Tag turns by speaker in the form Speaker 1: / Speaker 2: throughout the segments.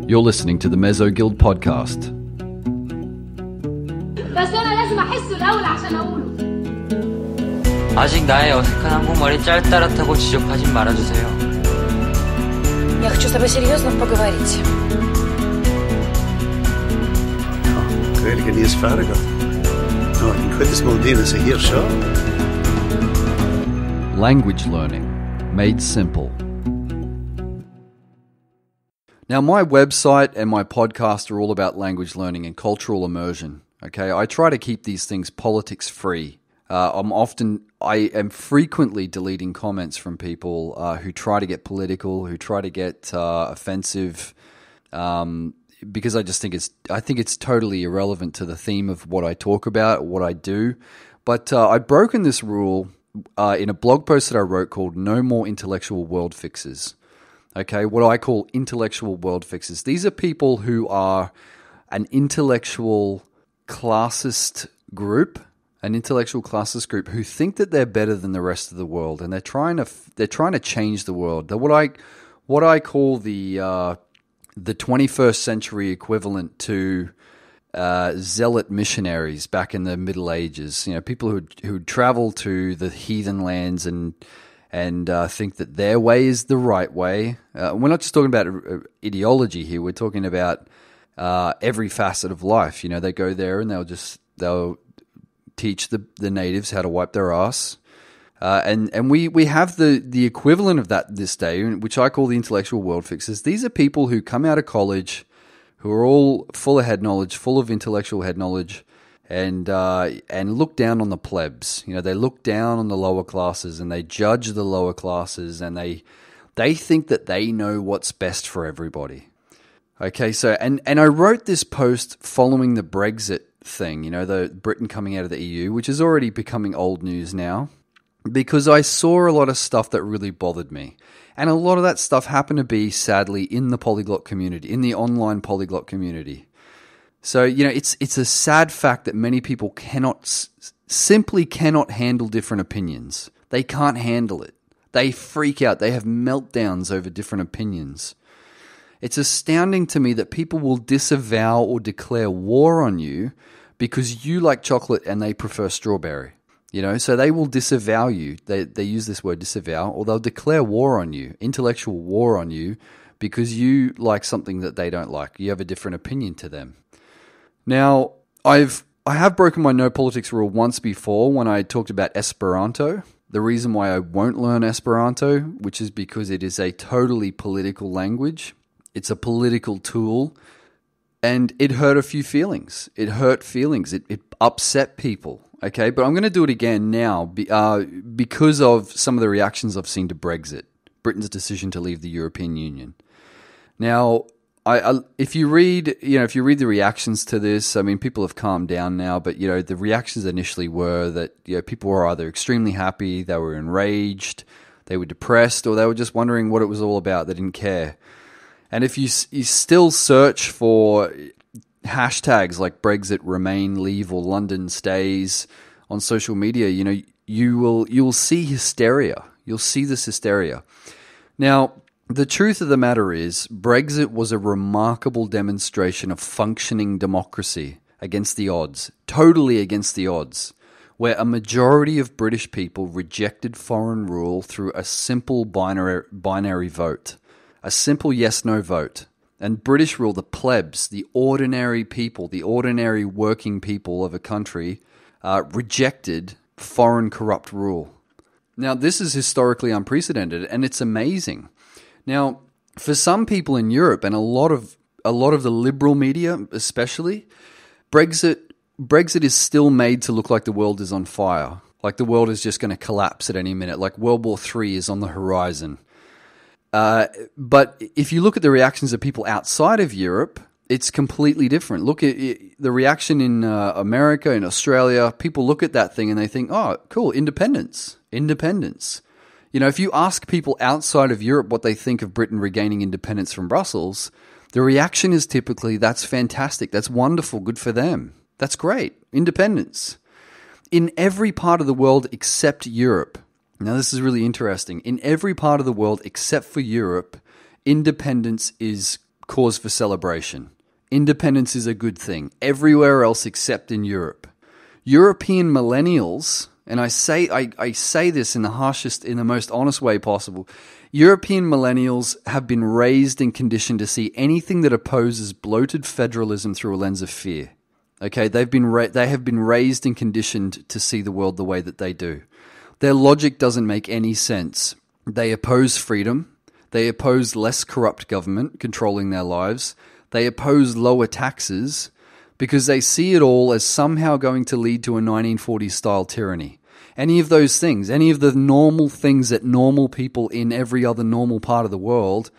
Speaker 1: You're listening to the Mezzo Guild podcast.
Speaker 2: بس أنا لازم أحسه الأول عشان أقوله.
Speaker 3: 아직 나의 어색한 한국말이 짤따рат하고 지적하지 말아주세요.
Speaker 4: Я хочу с тобой серьезно поговорить.
Speaker 5: Really good news, Farragut. No, I can quit this Maldives a year short.
Speaker 1: Language learning, made simple. Now, my website and my podcast are all about language learning and cultural immersion. Okay, I try to keep these things politics free. I am frequently deleting comments from people who try to get political, who try to get offensive, because I think it's totally irrelevant to the theme of what I talk about, what I do. But I've broken this rule in a blog post that I wrote called "No More Intellectual World Fixes." Okay, what I call intellectual world fixes. These are people who are an intellectual classist group who think that they're better than the rest of the world, and they're trying to change the world. They're what I call the 21st century equivalent to zealot missionaries back in the Middle Ages. You know, people who travel to the heathen lands and think that their way is the right way. We're not just talking about ideology here. We're talking about every facet of life. You know, they go there and they'll teach the natives how to wipe their ass. And we have the equivalent of that this day, which I call the intellectual world fixers. These are people who come out of college, who are all full of head knowledge, full of intellectual head knowledge, and look down on the plebs. You know, they look down on the lower classes and they judge the lower classes, and they think that they know what's best for everybody. Okay, so and I wrote this post following the Brexit thing, you know, the Britain coming out of the EU, which is already becoming old news now, because I saw a lot of stuff that really bothered me. And a lot of that stuff happened to be, sadly, in the polyglot community, in the online polyglot community. So, you know, it's a sad fact that many people simply cannot handle different opinions. They can't handle it. They freak out. They have meltdowns over different opinions. It's astounding to me that people will disavow or declare war on you because you like chocolate and they prefer strawberry. You know, so they will disavow you. They use this word disavow, or they'll declare war on you, intellectual war on you, because you like something that they don't like. You have a different opinion to them. Now, I have broken my no politics rule once before when I talked about Esperanto. The reason why I won't learn Esperanto, which is because it is a totally political language. It's a political tool, and it hurt a few feelings. It hurt feelings. It upset people. Okay, but I'm going to do it again now because of some of the reactions I've seen to Brexit, Britain's decision to leave the European Union. Now, if you read the reactions to this, I mean, people have calmed down now, but you know, the reactions initially were that, you know, people were either extremely happy, they were enraged, they were depressed, or they were just wondering what it was all about. They didn't care. And if you still search for hashtags like Brexit, Remain, Leave, or London Stays on social media, you know, you will see hysteria. You'll see this hysteria. Now, the truth of the matter is, Brexit was a remarkable demonstration of functioning democracy against the odds, totally against the odds, where a majority of British people rejected foreign rule through a simple binary vote, a simple yes-no vote. And British rule, the plebs, the ordinary people, the ordinary working people of a country, rejected foreign corrupt rule. Now, this is historically unprecedented, and it's amazing. Now, for some people in Europe, and a lot of the liberal media especially, Brexit is still made to look like the world is on fire, like the world is just going to collapse at any minute, like World War III is on the horizon. But if you look at the reactions of people outside of Europe, it's completely different. Look at the reaction in America, in Australia. People look at that thing and they think, oh, cool, independence. You know, if you ask people outside of Europe what they think of Britain regaining independence from Brussels, the reaction is typically, that's fantastic, that's wonderful, good for them. That's great, independence. In every part of the world except Europe, now this is really interesting, in every part of the world except for Europe, independence is cause for celebration. Independence is a good thing. Everywhere else except in Europe. European millennials, and I say this in the most honest way possible, European millennials have been raised and conditioned to see anything that opposes bloated federalism through a lens of fear. Okay, they have been raised and conditioned to see the world the way that they do. Their logic doesn't make any sense. They oppose freedom. They oppose less corrupt government controlling their lives. They oppose lower taxes because they see it all as somehow going to lead to a 1940s-style tyranny. Any of those things, any of the normal things that normal people in every other normal part of the world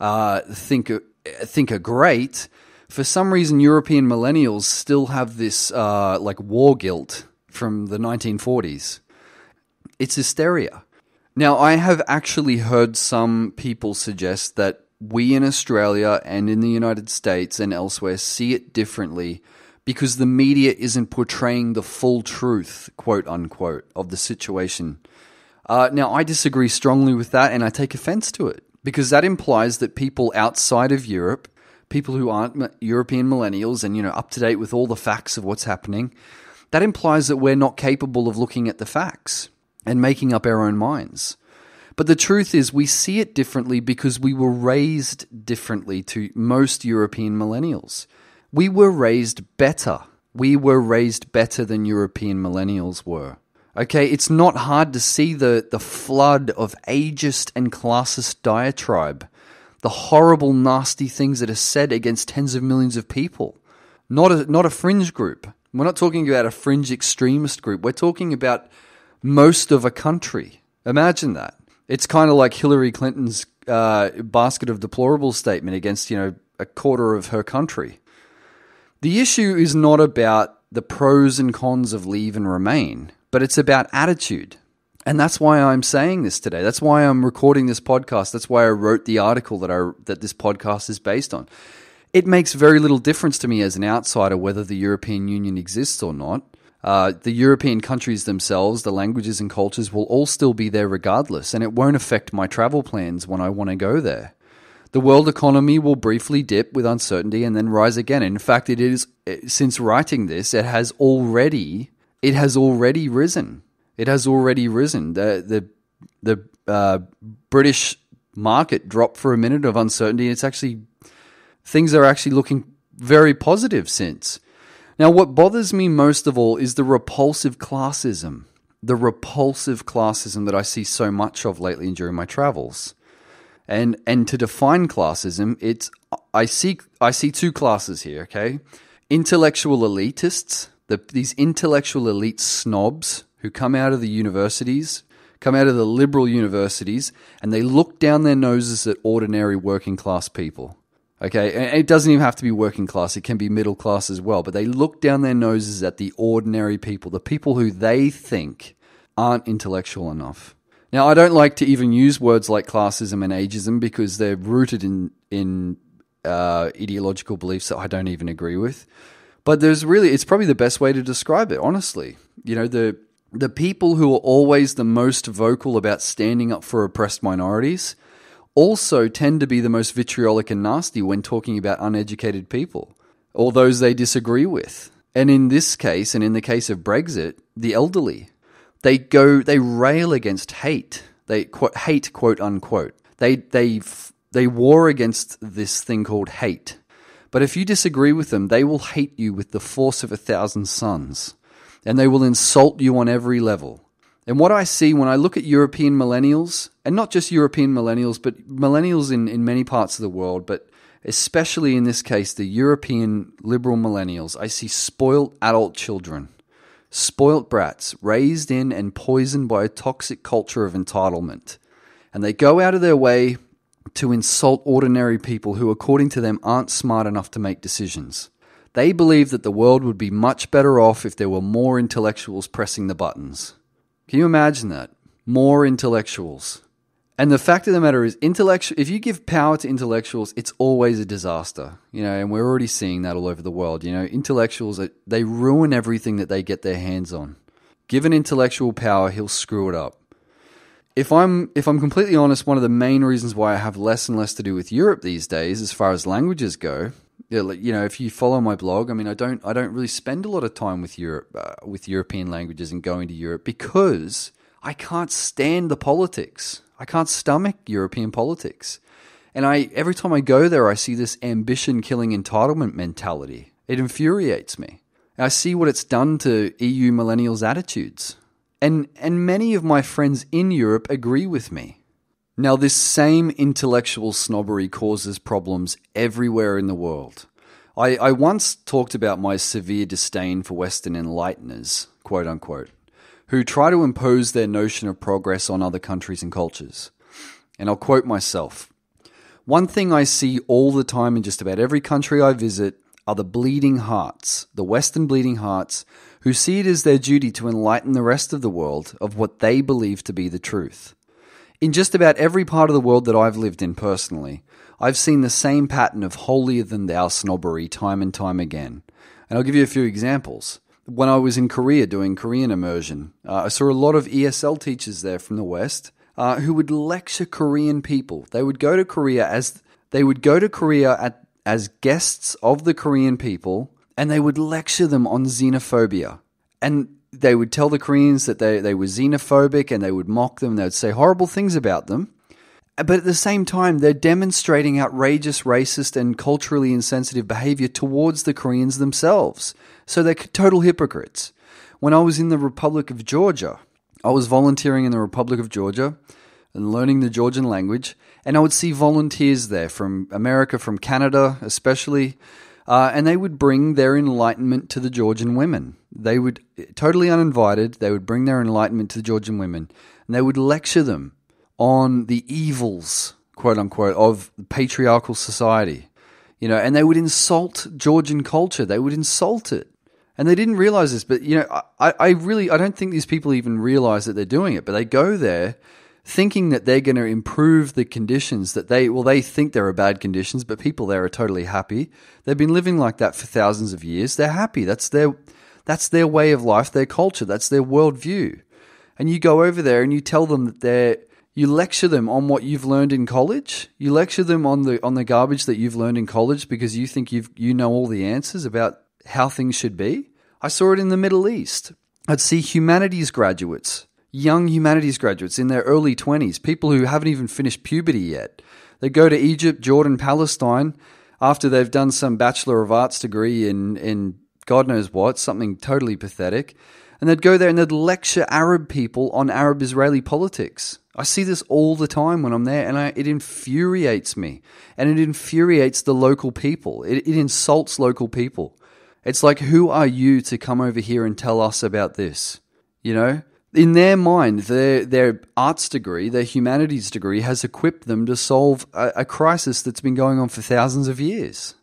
Speaker 1: think are great, for some reason European millennials still have this war guilt from the 1940s. It's hysteria. Now, I have actually heard some people suggest that we in Australia and in the United States and elsewhere see it differently because the media isn't portraying the full truth, quote unquote, of the situation. Now, I disagree strongly with that, and I take offense to it, because that implies that people outside of Europe, people who aren't European millennials and, up to date with all the facts of what's happening, that implies that we're not capable of looking at the facts and making up our own minds. But the truth is we see it differently because we were raised differently to most European millennials. We were raised better. We were raised better than European millennials were. Okay, it's not hard to see the flood of ageist and classist diatribe, the horrible, nasty things that are said against tens of millions of people. Not a fringe group. We're not talking about a fringe extremist group. We're talking about most of a country. Imagine that. It's kind of like Hillary Clinton's basket of deplorables statement against, a quarter of her country. The issue is not about the pros and cons of leave and remain, but it's about attitude. And that's why I'm saying this today. That's why I'm recording this podcast. That's why I wrote the article that this podcast is based on. It makes very little difference to me as an outsider whether the European Union exists or not. The European countries themselves, the languages and cultures will all still be there regardless, and it won't affect my travel plans when I want to go there. The world economy will briefly dip with uncertainty and then rise again. In fact, it is, since writing this, it has already risen. It has already risen. The British market dropped for a minute of uncertainty. Things are actually looking very positive since. Now, what bothers me most of all is the repulsive classism that I see so much of lately and during my travels. And to define classism, I see two classes here, okay? Intellectual elitists, these intellectual elite snobs who come out of the universities, come out of the liberal universities, and they look down their noses at ordinary working class people. Okay, and it doesn't even have to be working class, it can be middle class as well, but they look down their noses at the ordinary people, the people who they think aren't intellectual enough. Now, I don't like to even use words like classism and ageism because they're rooted in ideological beliefs that I don't even agree with. But it's probably the best way to describe it, honestly. The people who are always the most vocal about standing up for oppressed minorities also tend to be the most vitriolic and nasty when talking about uneducated people or those they disagree with. And in this case, and in the case of Brexit, the elderly. They rail against hate. They hate, quote unquote. They war against this thing called hate. But if you disagree with them, they will hate you with the force of 1,000 suns. And they will insult you on every level. And what I see when I look at European millennials, and not just European millennials, but millennials in many parts of the world, but especially in this case, the European liberal millennials, I see spoiled adult children. Spoilt brats, raised in and poisoned by a toxic culture of entitlement. And they go out of their way to insult ordinary people who, according to them, aren't smart enough to make decisions. They believe that the world would be much better off if there were more intellectuals pressing the buttons. Can you imagine that? More intellectuals. And the fact of the matter is, if you give power to intellectuals, it's always a disaster. And we're already seeing that all over the world. Intellectuals, they ruin everything that they get their hands on. Given intellectual power, he'll screw it up. if I'm completely honest, one of the main reasons why I have less and less to do with Europe these days, as far as languages go, if you follow my blog, I mean, I don't really spend a lot of time with Europe, with European languages and going to Europe, because I can't stand the politics. I can't stomach European politics. And every time I go there, I see this ambition-killing entitlement mentality. It infuriates me. I see what it's done to EU millennials' attitudes. And many of my friends in Europe agree with me. Now, this same intellectual snobbery causes problems everywhere in the world. I once talked about my severe disdain for Western enlighteners, quote unquote, who try to impose their notion of progress on other countries and cultures. And I'll quote myself. One thing I see all the time in just about every country I visit are the bleeding hearts, the Western bleeding hearts, who see it as their duty to enlighten the rest of the world of what they believe to be the truth. In just about every part of the world that I've lived in personally, I've seen the same pattern of holier-than-thou snobbery time and time again. And I'll give you a few examples. When I was in Korea doing Korean immersion, I saw a lot of ESL teachers there from the West who would lecture Korean people. They would go to Korea as guests of the Korean people, and they would lecture them on xenophobia. And they would tell the Koreans that they were xenophobic, and they would mock them. They would say horrible things about them. But at the same time, they're demonstrating outrageous racist and culturally insensitive behavior towards the Koreans themselves. So they're total hypocrites. When I was in the Republic of Georgia, I was volunteering in the Republic of Georgia and learning the Georgian language, and I would see volunteers there from America, from Canada especially, and they would bring their enlightenment to the Georgian women. They would, totally uninvited, they would bring their enlightenment to the Georgian women, and they would lecture them on the evils, quote unquote, of patriarchal society, and they would insult Georgian culture. They would insult it. And they didn't realize this, but I don't think these people even realize that they're doing it, but they go there thinking that they're going to improve the conditions that they think there are bad conditions, but people there are totally happy. They've been living like that for thousands of years. They're happy. That's their way of life, their culture. That's their worldview. And you go over there and you tell them that you lecture them on what you've learned in college. You lecture them on the garbage that you've learned in college because you think you know all the answers about how things should be. I saw it in the Middle East. I'd see humanities graduates, young humanities graduates in their early 20s, people who haven't even finished puberty yet. They go to Egypt, Jordan, Palestine, after they've done some Bachelor of Arts degree in God knows what, something totally pathetic, and they'd go there and they'd lecture Arab people on Arab-Israeli politics. I see this all the time when I'm there, and it infuriates me, and it infuriates the local people. It insults local people. It's like, who are you to come over here and tell us about this? In their mind, their arts degree, their humanities degree has equipped them to solve a crisis that's been going on for thousands of years.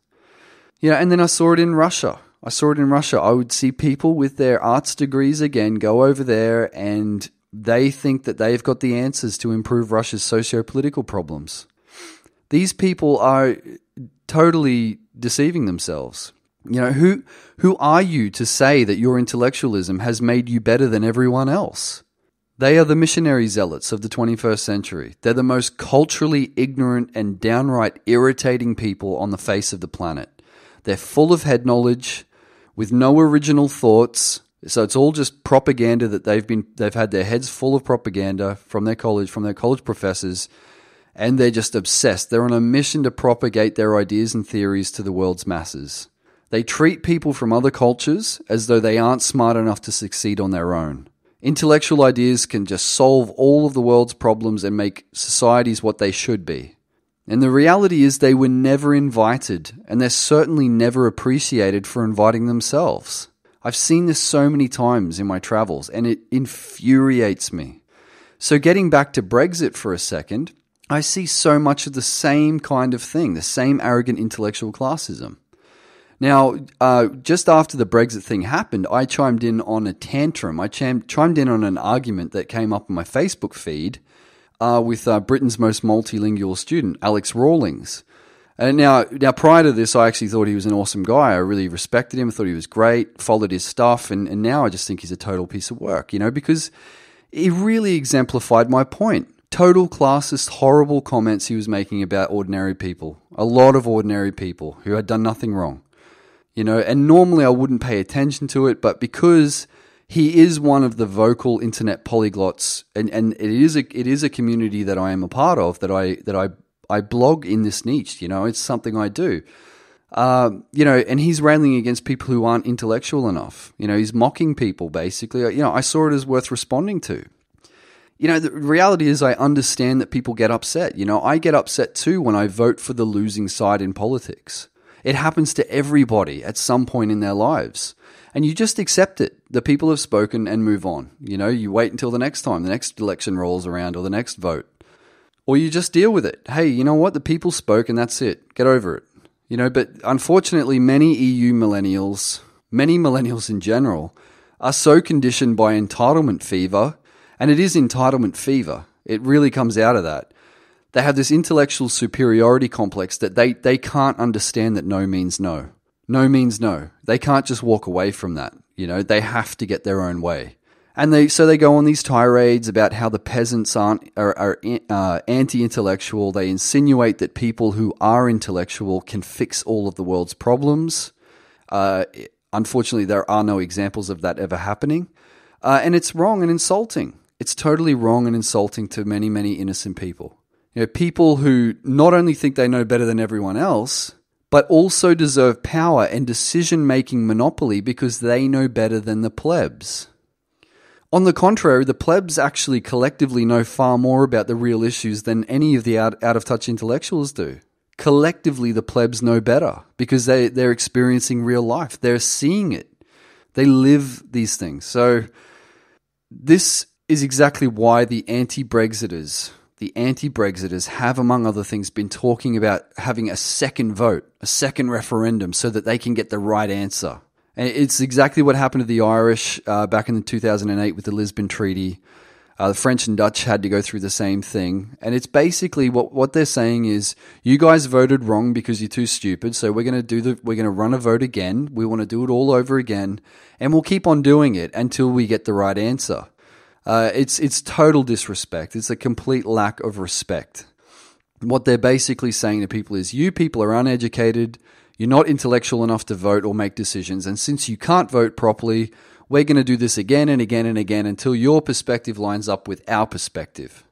Speaker 1: And then I saw it in Russia. I would see people with their arts degrees again go over there, and they think that they've got the answers to improve Russia's socio-political problems. These people are totally deceiving themselves. Who are you to say that your intellectualism has made you better than everyone else? They are the missionary zealots of the 21st century. They're the most culturally ignorant and downright irritating people on the face of the planet. They're full of head knowledge, with no original thoughts. So it's all just propaganda that they've had their heads full of propaganda from their college professors, and they're just obsessed. They're on a mission to propagate their ideas and theories to the world's masses. They treat people from other cultures as though they aren't smart enough to succeed on their own. Intellectual ideas can just solve all of the world's problems and make societies what they should be. And the reality is they were never invited, and they're certainly never appreciated for inviting themselves. I've seen this so many times in my travels, and it infuriates me. So getting back to Brexit for a second, I see so much of the same kind of thing, the same arrogant intellectual classism. Now, just after the Brexit thing happened, I chimed in on a tantrum. I chimed in on an argument that came up on my Facebook feed with Britain's most multilingual student, Alex Rawlings. And now prior to this, I actually thought he was an awesome guy. I really respected him. I thought he was great, followed his stuff, and now I just think he's a total piece of work, because He really exemplified my point. Total classist, horrible comments he was making about ordinary people. A lot of ordinary people who had done nothing wrong. And normally I wouldn't pay attention to it, but because he is one of the vocal internet polyglots, and it is a community that I am a part of, that I blog in this niche, it's something I do. And he's railing against people who aren't intellectual enough. He's mocking people, basically. I saw it as worth responding to. The reality is I understand that people get upset. I get upset too when I vote for the losing side in politics. It happens to everybody at some point in their lives. And you just accept it. The people have spoken and move on. You wait until the next time, the next election rolls around or the next vote. Or you just deal with it. Hey, you know what? The people spoke and that's it. Get over it. But unfortunately, many millennials in general, are so conditioned by entitlement fever. And it is entitlement fever. It really comes out of that. They have this intellectual superiority complex that they can't understand that no means no. No means no. They can't just walk away from that. They have to get their own way. And they go on these tirades about how the peasants are anti-intellectual. They insinuate that people who are intellectual can fix all of the world's problems. Unfortunately, there are no examples of that ever happening. And it's wrong and insulting. It's totally wrong and insulting to many, many innocent people. People who not only think they know better than everyone else, but also deserve power and decision-making monopoly because they know better than the plebs. On the contrary, the plebs actually collectively know far more about the real issues than any of the out-of-touch intellectuals do. Collectively, the plebs know better because they're experiencing real life. They're seeing it. They live these things. So this is exactly why the anti-Brexiters have, among other things, been talking about having a second vote, a second referendum, so that they can get the right answer. And it's exactly what happened to the Irish back in 2008 with the Lisbon Treaty. The French and Dutch had to go through the same thing. And it's basically what they're saying is, you guys voted wrong because you're too stupid, so we're going to run a vote again. We want to do it all over again, and we'll keep on doing it until we get the right answer. It's total disrespect. It's a complete lack of respect. What they're basically saying to people is, you people are uneducated, you're not intellectual enough to vote or make decisions, and since you can't vote properly, we're going to do this again and again and again until your perspective lines up with our perspective.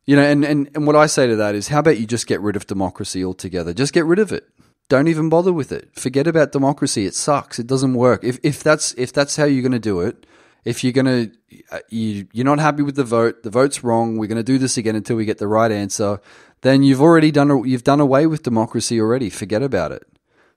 Speaker 1: And what I say to that is, how about you just get rid of democracy altogether? Just get rid of it. Don't even bother with it. Forget about democracy. It sucks. It doesn't work. If that's how you're going to do it, if you're not happy with the vote's wrong, we're going to do this again until we get the right answer, then you've done away with democracy already. Forget about it.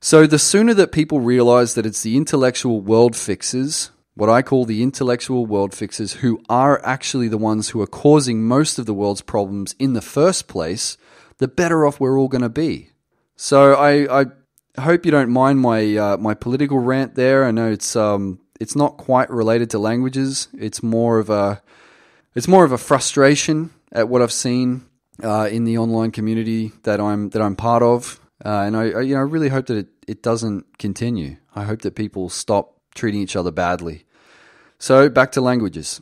Speaker 1: So the sooner that people realize that it's the intellectual world fixers, what I call the intellectual world fixers, who are actually the ones who are causing most of the world's problems in the first place, the better off we're all going to be. So I hope you don't mind my political rant there. I know it's not quite related to languages. It's more of a frustration at what I've seen in the online community that I'm part of, and I really hope that it doesn't continue. I hope that people stop treating each other badly. So back to languages.